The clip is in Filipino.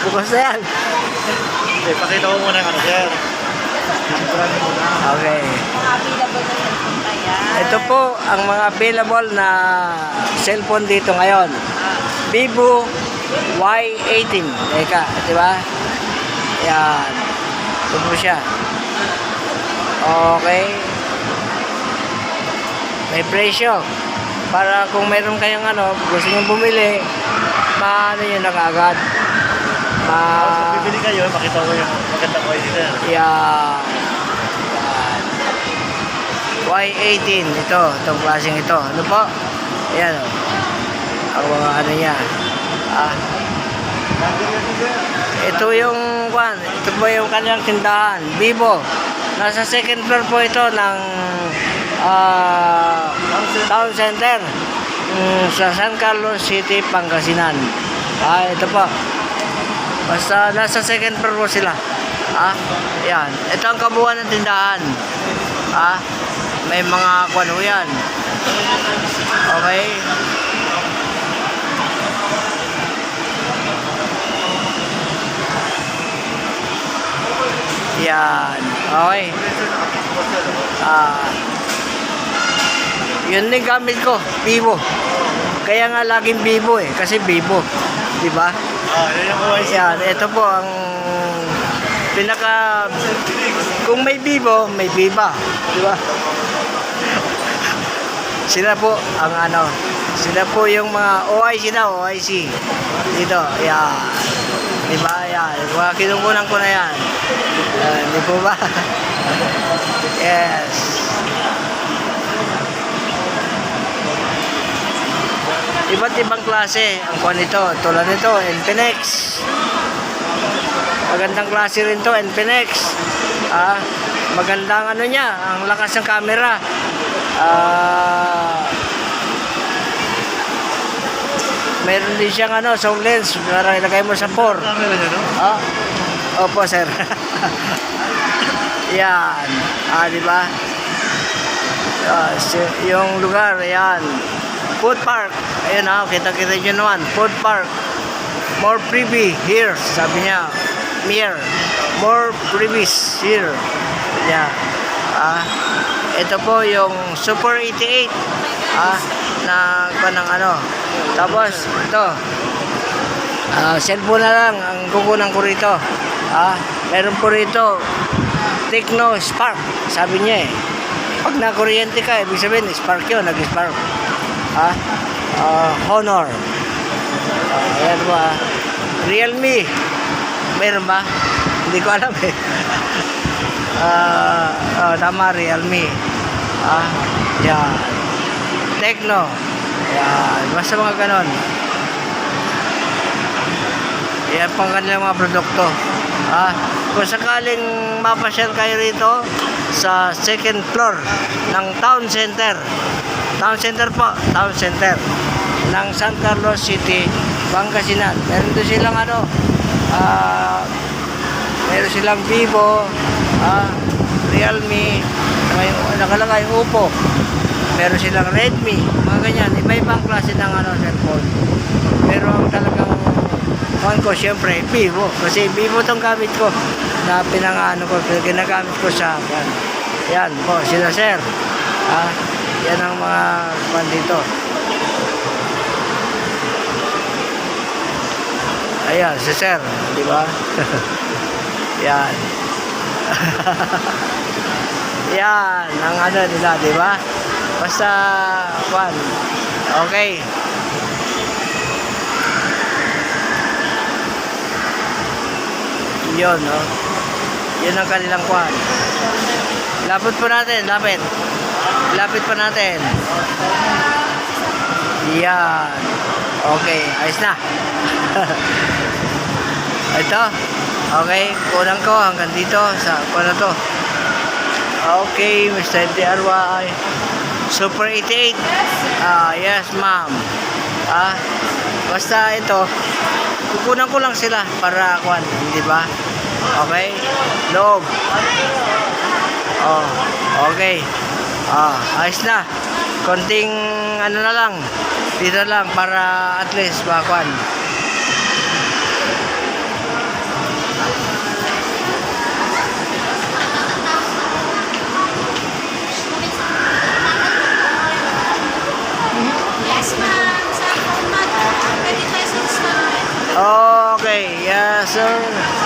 Bukas na yan. Okay, pakita ko muna yung ano, sir. Okay. Mga available na cellphone na yan. Ito po ang mga available na cellphone dito ngayon. Vivo Y18. Teka, di ba? Yan. Ito po siya. Okay. May presyo. Para kung meron kayong ano, gusto nyo bumili, maano yun na kaagad. Kung bibili kayo, makita ko yung magandang quality, sir. Yan. Y18. Ito. Itong klaseng ito. Ano po? Ayan o. Ang mga ano niya. Ito yung kwan. Ito po yung kanyang tindahan. Vivo. Nasa second floor po ito ng Town Center sa San Carlos City, Pangasinan. Ito po. Basta nasa second floor po sila. Yan. Ito ang kabuuan ng tindahan. May mga kwano yan. Okay. Yan. Okay. Yun din gamit ko. Vivo. Kaya nga laging Vivo eh. Kasi Vivo. Diba? Yan yung OIC. Yan. Ito po ang pinaka... Kung may Vivo, may Viva. Diba? Sila po ang ano. Sila po yung mga OIC na OIC. Dito. Yan. Diba? Yan. Kinukunan ko na yan. Hindi po ba? Yes. Iba't ibang klase ang kuha nito. Tulad nito, Infinix. Magandang klase rin to, Infinix. Magandang ano niya, ang lakas ng camera. Meron din siyang ano, zoom lens. Para ilagay mo sa 4. Camera niya, no? Opo, sir. Yan. Di ba? Yung lugar, yan. Food park. Ayun kita-kita nyo naman. Food park. More privy here. Sabi niya. More privies here. Yeah. Ito po yung Super 88. Na ng ano. Tapos, ito. Cellphone na lang ang kukunan ko rito. Meron po rito Tecno Spark. Sabi niya eh. Pag na-kuryente ka, ibig sabihin, spark yun. Nag-spark. Honor. Ayan ba? Realme. Meron ba? Hindi ko alam eh. Tama, Realme. Yan. Tecno. Yan. Basta mga ganon. Yan pang kanilang mga produkto. Kung sakaling mapasyal kayo rito sa second floor ng Town Center. Town Center po. Town Center ng San Carlos City, Pangasinan. Meron doon silang ano, meron silang Vivo, Realme, nakalagay Oppo. Meron silang Redmi, mga ganyan. Iba-ibang klase ng ano, cellphone. Pero ang talagang ko siyempre Vivo. Kasi Vivo tong gamit ko na pinangano ko, ginagamit ko sa yan po, sila sir. Yan ang mga dito. Ayan, si sir, di ba? Yan. Yan, ang ano nila, di ba? Basta, okay. Yun, no? Yun ang kanilang kwan. Lapit po natin, lapit. Lapit pa natin. Yan. Okay, ayos na. Ito. Okay, kulang ko hanggang dito sa ano to. Okay, Mr. DRY. Super 88. Yes, ma'am. Basta ito, kukunan ko lang sila para kuan, di ba? Okay? Loob. Okay. Ayos na. Konting ano na lang. Dito lang para at least makuan. sir.